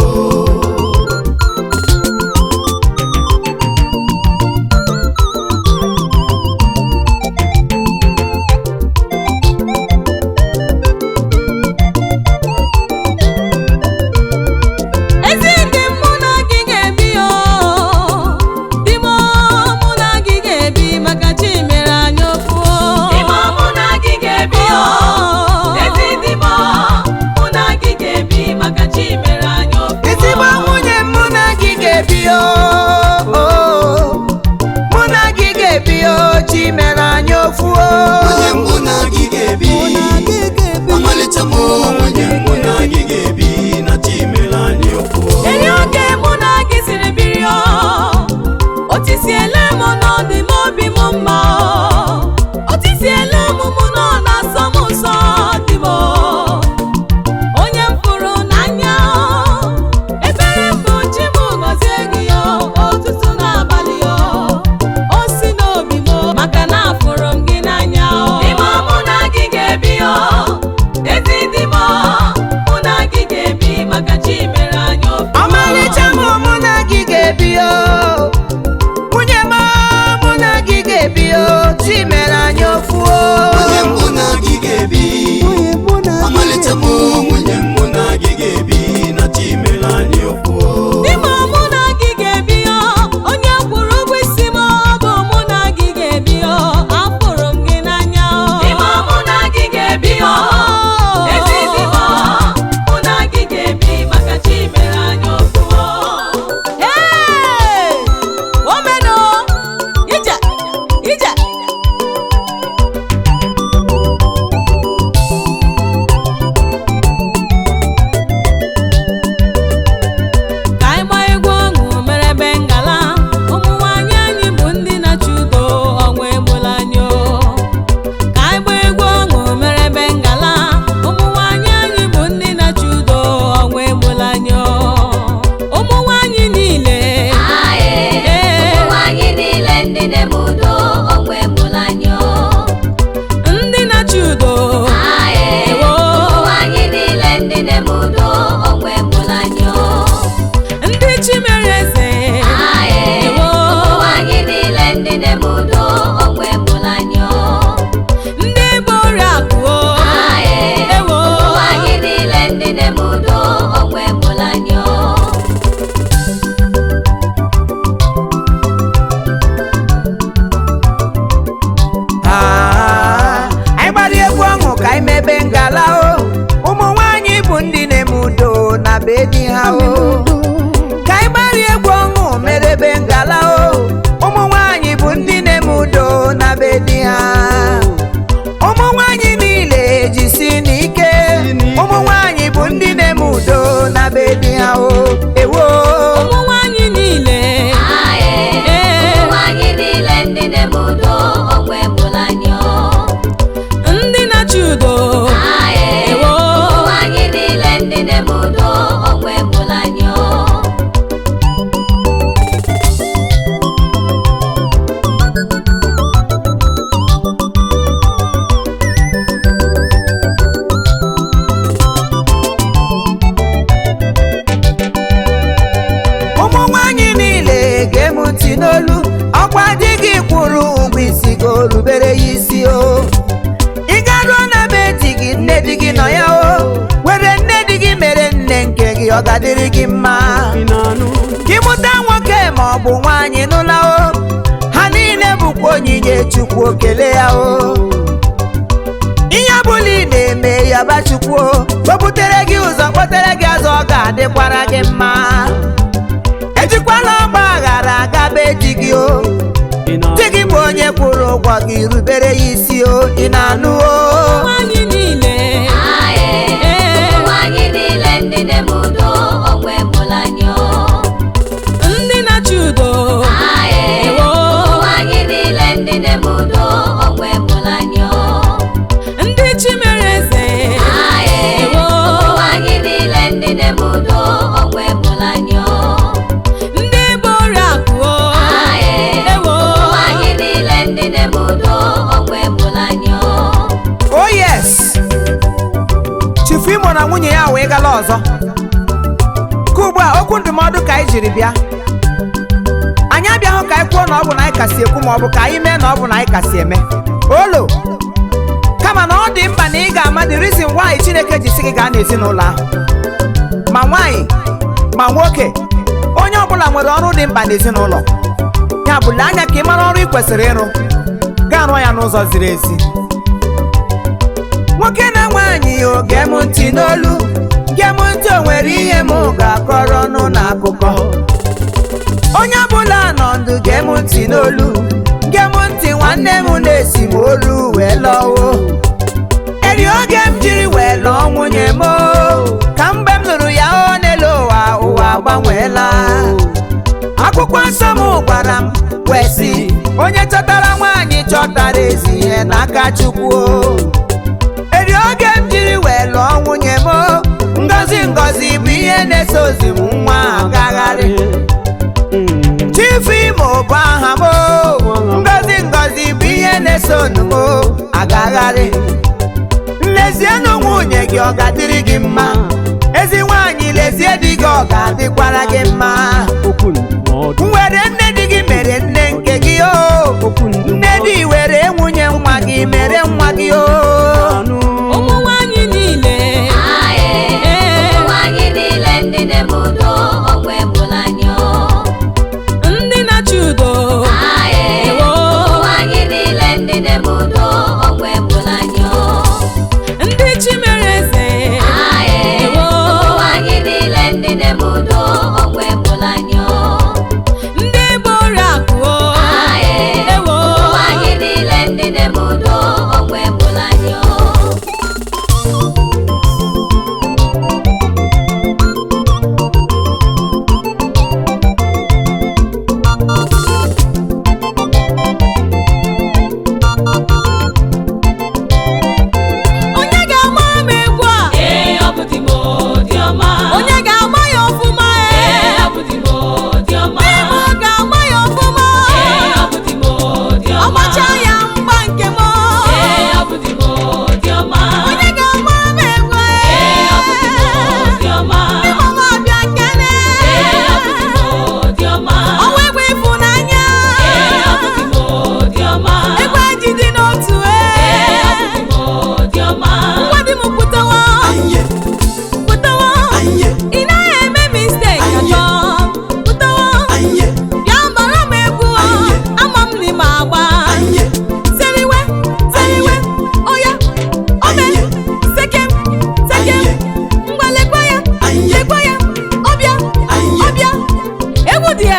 Speaker 4: onye mụ na gị ga-ebi amalite m onye mụ na gị ga-ebi na chi mere anyị okwu
Speaker 6: eri oge mụ na gị siri biri otisiele m n'ọdị m obi m mma otisiele m mụ nọ na-asọ m nsọ dị m onye m fụrụ n'anya ebere mbụ chi m gọzie gị ụtụtụ n'abalị o si n'obi m maka na afụrụ m gị n'anya ime mụ na gị ga-ebi ezi dị m mụ na gị ga-ebi maka chi mere anyị obi
Speaker 3: ọmalịcha m mụ na gị ga-ebi nwunye m mụ na gị ga-ebi chi mere anyị ofu
Speaker 4: onye mụ na gị ga-ebi amalite m onye mụ na gị ga-ebi na chi mere anyị okwu
Speaker 6: n'ime mụ na gị ga-ebi onye kwụrụ ụgwọ isi m bụ mụ na gị ga-ebi afụrụ m gị n'anya n'ime mụ na gị ga-ebi ezi dị m mụ na gị ga-ebi maka chi mere anyị okwu omeno ije ije ka anyị gbaa egwu ọṅụ merebe ngala ụmụ nwaanyị anyị bụ ndị na-achụ udo ọnwa egbula anyị ka anyị gbaa egwu ọṅụ merebe ngala ụmụ nwaanyị anyị bụ ndị na-achụ udo ọnwa egbula anyị ụmụ nwaanyị niile
Speaker 7: ndị na-eme udo ọnwa egbula anyị
Speaker 6: ndị na-achụ udo
Speaker 7: anyị niile ndị na-eme udo ọnwa egbula anyị
Speaker 6: ndị chi mere eze
Speaker 7: anyị niile ndị na-eme udo ọnwa egbula anyị
Speaker 6: ndị ebe oriakụ
Speaker 7: anyị niile ndị na-eme udo ọnwa egbula anyị
Speaker 3: anyị gbara egwu ọṅụ ka anyị mebe ngala ụmụ nwaanyị bụ ndị na-eme udo na be di ha ka anyị gbara egwu ọṅụ merebe ngala ụmụ nwaanyị bụ ndị na-eme udo na be di ha ụmụ nwaanyị niile jisi n'ike ụmụ nwaanyị bụ ndị na-eme udo na be di ha ewo
Speaker 6: ụmụ nwaanyị niile
Speaker 7: anyị niile ndị na-eme udo ọnwa egbula anyị
Speaker 6: ndị na-achụ udo
Speaker 7: anyị niile ndị na-eme udo ọnwa egbula anyị
Speaker 3: ụmụ nwaanyị niile ga-eme ntị n'olu ọkwa di gị kwụrụ ụgwọ isi gị orubere ya isi ị garuo na be di gị nne di gị nọ ya were nne di gị mere nne nke gị ọ ga-adịrị gị mma gị mụta nwoke ma ọ bụ nwaanyị nụla ha niile bụkwa onyinye Chukwu okele ya ihe ọbụla ị na-eme ya bachukwu o butere gị ụzọ kpọtere gị azụ ọ ga-adịkwara gị mma ejikwala ọgba aghara agabe di gị di gị bụ onye kwụrụ ụgwọ gị rubere ya isi ị na-anụ
Speaker 6: nwaanyị niile
Speaker 7: anyị niile ndị na-eme udo ọnwa egbula anyị
Speaker 6: ndị na-achụ udo
Speaker 7: anyị niile ndị na-eme udo ọnwa egbula anyị
Speaker 6: ndị chi mere eze
Speaker 7: anyị niile ndị na-eme udo ọnwa egbula anyị
Speaker 6: ndị ebe oriakụ
Speaker 8: na nwunye ya wee gala ọzọ ka ugbu a okwu ndụmọdụ ka anyị jiri bịa anyị abịaghị ka anyị kwuo na ọ bụ na anyị kasị ekwu ma ọ bụ ka anyị mee na ọ bụ na anyị kasị eme olo kama na ọ dị mkpa na ị ga-ama the reason why Chineke ji sị gị gaa n'ezinụlọ ahụ ma nwaanyị ma nwoke onye ọbụla nwere ọrụ dị mkpa n'ezinụlọ ya bụ lee anya ka ị mara ọrụ ị kwesịrị ịrụ gaa rụọ ya n'ụzọ ziri ezi nwoke na nwaanyị oge m ntị n'olu ge m ntị o nwere ihe m ga-akọrọ ọnụ n'akụkọ onye ọbụla nọ ndụ ge m ntị n'olu ge m ntị nwanne m na-esi m olu wee lọwo eri oge m jiri wee lọọ nwunye m ka mgbe m lụrụ ya o n'elu ụwa agbanweela akwụkwọ nsọ m gwara m wee sị onye chọtara nwaanyị chọtara ezi ihe n'aka Chukwu eri oge m jiri wee lụọ nwunye m ngozi ngozi bụ ihe na-eso ozi m nwa agagharị Chiefimo bụ aha m ngozi ngozi bụ ihe na-eso onu m agagharị nlezienụ nwunye gị ọ ga-adịrị gị mma ezi nwaanyị lezie di gị ọ ga-adịkwara gị mma nwere nne di gị mere nne nke gị o nne di were nwunye nwa gị mere nwa gị o
Speaker 6: ụmụ nwanyị niile
Speaker 7: ụmụ nwanyị niile ndị na-eme udo onwe mụlanyo
Speaker 6: ndị na-achị udo
Speaker 7: ụmụ nwanyị niile ndị na-eme udo onwe mụlanyo
Speaker 6: ndị chi mere eze
Speaker 7: ụmụ nwanyị niile ndị na-eme udo onwe mụlanyo
Speaker 6: ndị bụ oriakụ
Speaker 7: ụmụ nwanyị niile ndị na-eme udo onwe mụlanyo
Speaker 6: onye ga-agba m egwu a
Speaker 5: ọ bụ di m dị ọma.
Speaker 6: onye ga-agba ya ọfụma
Speaker 5: Ọ bụ di m dị ọma.
Speaker 6: Imo ga-agba ya ọfụma
Speaker 5: Ọ bụ di m dị ọma.
Speaker 6: ọgbacha ya mgba nke m
Speaker 5: Ọ bụ di m dị ọma.
Speaker 6: onye ga-agba m egwu
Speaker 5: Ọ bụ di m dị ọma.
Speaker 6: Imo m ọbịa nkene
Speaker 5: Ọ bụ di m dị ọma.
Speaker 6: ọnwa egwu ịfụnanya
Speaker 5: Ọ bụ di m dị ọma.
Speaker 6: egwu ejidi n'otu
Speaker 5: Ọ bụ di m dị ọma.
Speaker 6: nwa di m pụtawa pụtawa ị naghị eme mistake atọ pụtawa bịa gbara m egwu ama m n'ime agba seriwe seriwe oya ome sekem sekem ngwa lekwa ya ọbịa ọbịa egwu dị ya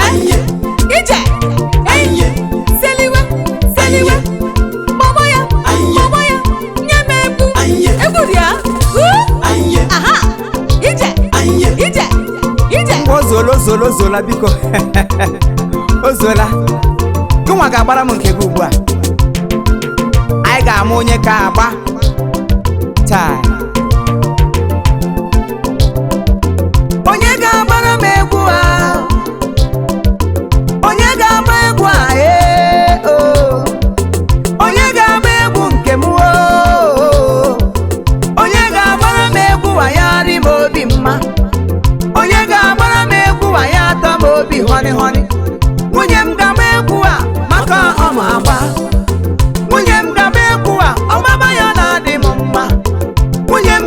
Speaker 6: ije eyi seliwe seliwe gbọgbọ ya nye m egwu dị ya aha ije
Speaker 8: ngwa ozuola biko ozuola gịnwa ga-agbara m nke gị ugbu a anyị ga-ama onye ka agba taa onye ga-agbara m egwu a onye ga-agba egwu a onye ga-agba egwu nke m onye ga-agbara m egwu a ya rị m obi mma onye ga-agbara m egwu a ya atọ m obi họnị họnị nwunye m ga-agba egwu a maka ọma agba nwunye m ga-agba egwu a ọgbaba ya na-adị m mma nwunye m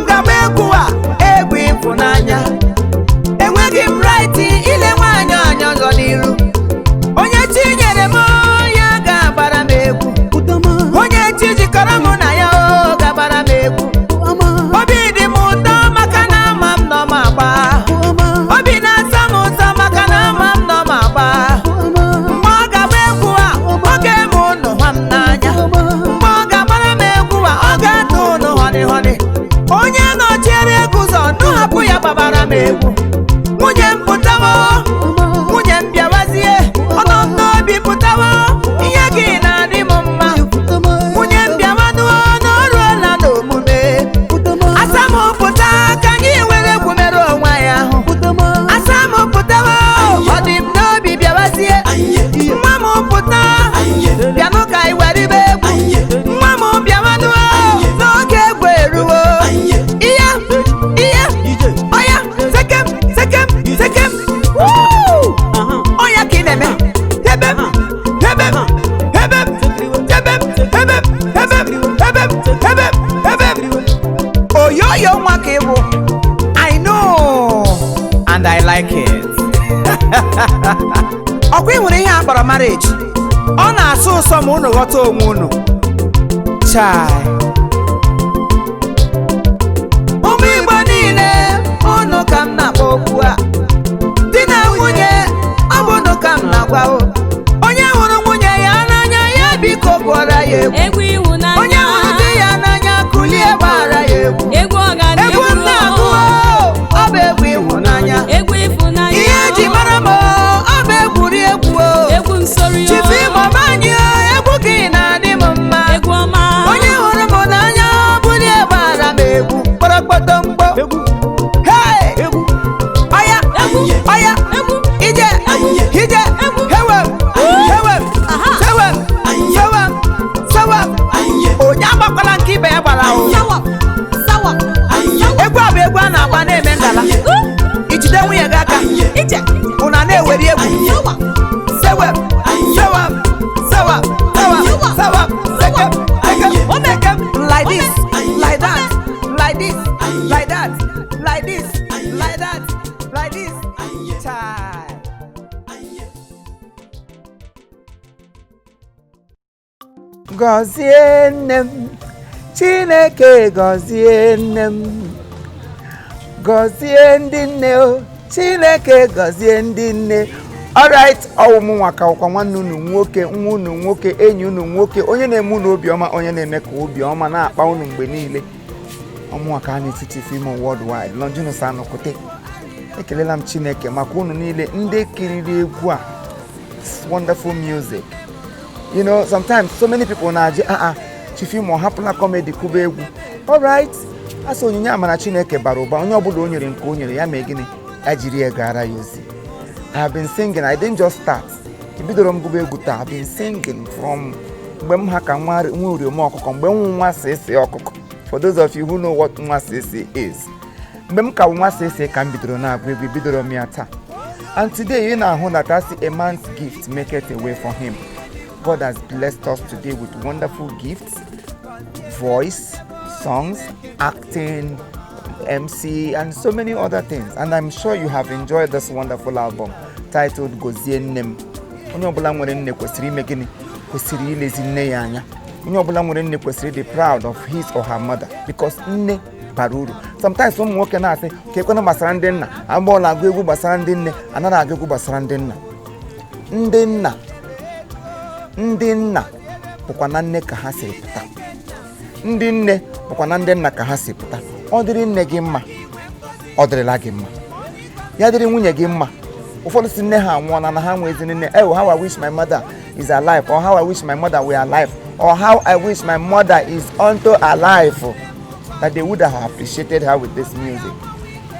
Speaker 8: akpọrọ marriage ọ na-asụ ụsọ ma unu ghọta onwe unu chai ụmụ Igbo niile unu ka m na-akpọ okwu a di na nwunye ọ bụ unu ka m na-agwa onye hụrụ nwunye ya n'anya ya biko gụọra ya egwu onye hụrụ di ya n'anya kulie gbara ya egwu egwu m na-agụ ọ bụ egwu ịhụnanya ihe eji mara m ọ bụ egwuregwu chiefimocomedylatest egwu gị na-adị m mma onye hụrụ m n'anya bulie gbara m egwu kpọrọkpọtọ mkpọ ọya ije hewem onye agbakwala nke ibe ya gbara egwu a bụ egwu a na-agba na-eme ngala ijide nwunye gị aka ụna na-eweri egwu like this, like that, like this, like that, like this, like that, like this. Time. Gọzie nne m, Chineke gọzie nne m, gọzie ndị nne o, Chineke gọzie ndị nne. Alright, ọwụmụ nwaka ụkwa nwanne unu nwoke, nwa unu nwoke, enyi unu nwoke, onye na-eme unu obiọma, onye na-eme ka obiọma na-akpa unu mgbe niile. Ọmụnwaka a na-eti Chiefimo worldwide, longinus anọkute. Ekelela m Chineke maka unu niile ndị kiriri egwu a. Wonderful music. You know, sometimes so many people na-aje Chiefimo hapụla comedy kụba egwu. Alright, asa onyinye amara Chineke bara ụba, onye ọbụla o nyere nke o nyere ya mee gịnị? Ajiri ya gara ya ozi. I have been singing. I didn't just start. I've been singing from for those of you who know what Nwasese is. And today, you know that I see a man's gift make it away from him. God has blessed us today with wonderful gifts, voice, songs, acting, MC, and so many other things. And I'm sure you have enjoyed this wonderful album titled Gozie Nnem. Onye ọbụla nwere nne kwesịrị ime gịnị? Kwesịrị ilezi nne ya anya. Onye ọbụla nwere nne kwesịrị be proud of his or her mother because nne bara uru. Sometimes ụmụ nwoke na-asị ka ekwena gbasara ndị nna, agbọghọ na-agụ egwu gbasara ndị nne, anaghị agụ egwu gbasara ndị nna. Ndị nna bụkwa na nne ka ha si pụta. Ndị nne bụkwa na ndị nna ka ha si pụta. Ọ dịrị nne gị mma, ọ dịrịla gị mma. Ya dịrị nwunye gị mma. Ụfọdụ si nne ha anwụọla na ha nwezi nne. Oh, how I wish my mother is alive, or how I wish my mother were alive, or how I wish my mother is unto alive, that they would have appreciated her with this music.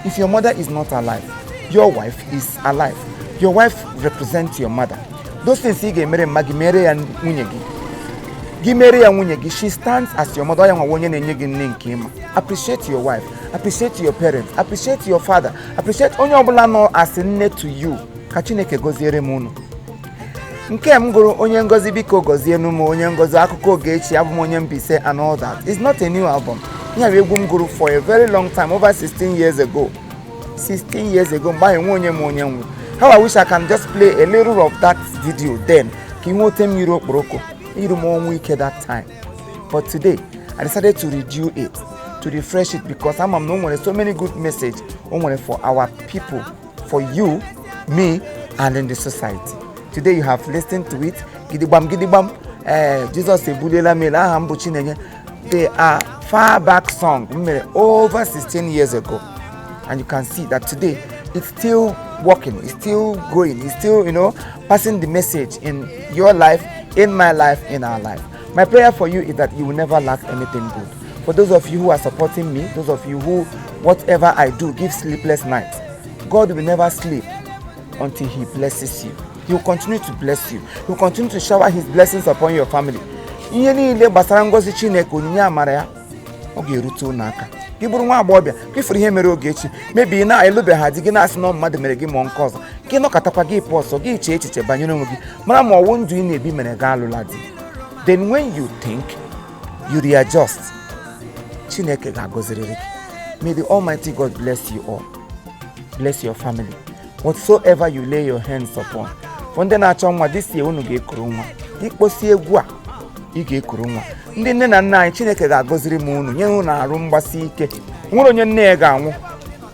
Speaker 8: If your mother is not alive, your wife is alive. Your wife represents your mother. Those things you get married, Magimere and Munyegi. Gimere and Munyegi, she stands as your mother. Appreciate your wife, appreciate your parents, appreciate your father, appreciate Onyobolano as a net to you. Kachineke goziere munu. Nke m gụrụ onye ngozi biko gozie numu onye ngozi akụkọ ogechi abụ onye mbise and all that. It's not a new album. Ya egwu m gụrụ for a very long time, over 16 years ago. 16 years ago, how I wish I can just play a little of that video then. That time. But today, I decided to redo it, to refresh it, because I'm known so many good messages for our people, for you, me, and in the society. Today you have listened to it. Gidibam, Jesus they are far back song, over 16 years ago. And you can see that today it's still working, it's still going, it's still, passing the message in your life, in my life, in our life. My prayer for you is that you will never lack anything good. For those of you who are supporting me, those of you who, whatever I do, give sleepless nights, God will never sleep until He blesses you. He will continue to bless you. He will continue to shower His blessings upon your family. Maybe now I love her, you ask no mother meregi mon cause. Kino katapagi poso, gi cheche banyunogi. Mama won't do in a bimenegalo ladi. Then when you think, you readjust. Chineke gagozereki. May the Almighty God bless you all. Bless your family. Whatsoever you lay your hands upon.
Speaker 2: ndị na-achọ nwa this year unu ga-ekuru nwa. Ikposi egwu a ị ga-ekuru nwa. Ndị nne na nna anyị Chineke ga-agọziri m unu nye unu arụ mgbasi ike. Nwere onye nne ya ga-anwụ.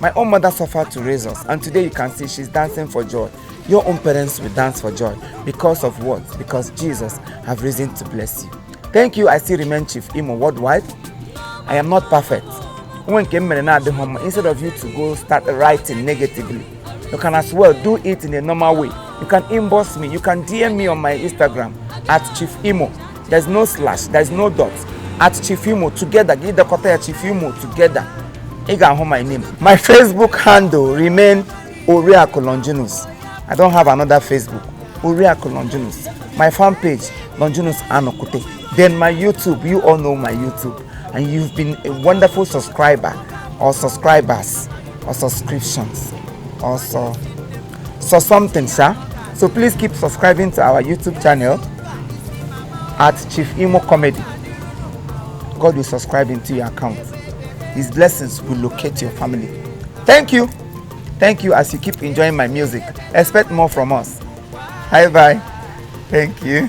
Speaker 2: My own mother suffered to raise us, and today you can see she's dancing for joy. Your own parents will dance for joy. Because of what? Because Jesus have risen to bless you. Thank you. I still remain Chief Imo worldwide. I am not perfect. Instead of you to go start writing negatively, you can as well do it in a normal way. You can inbox me. You can DM me on my Instagram at Chief Imo. There's no slash. There's no dot. At Chief Imo together. Give the kota Chief Imo together. My name. My Facebook handle remain Oriakụ Longinus. I don't have another Facebook. Oriakụ Longinus. My fan page Longinus Anokute. Then my YouTube. You all know my YouTube, and you've been a wonderful subscriber or subscribers or subscriptions also. So something, sir. So please keep subscribing to our YouTube channel at Chief Imo Comedy. God will subscribe into your account. His blessings will locate your family. Thank you. Thank you as you keep enjoying my music. Expect more from us. Bye bye. Thank you.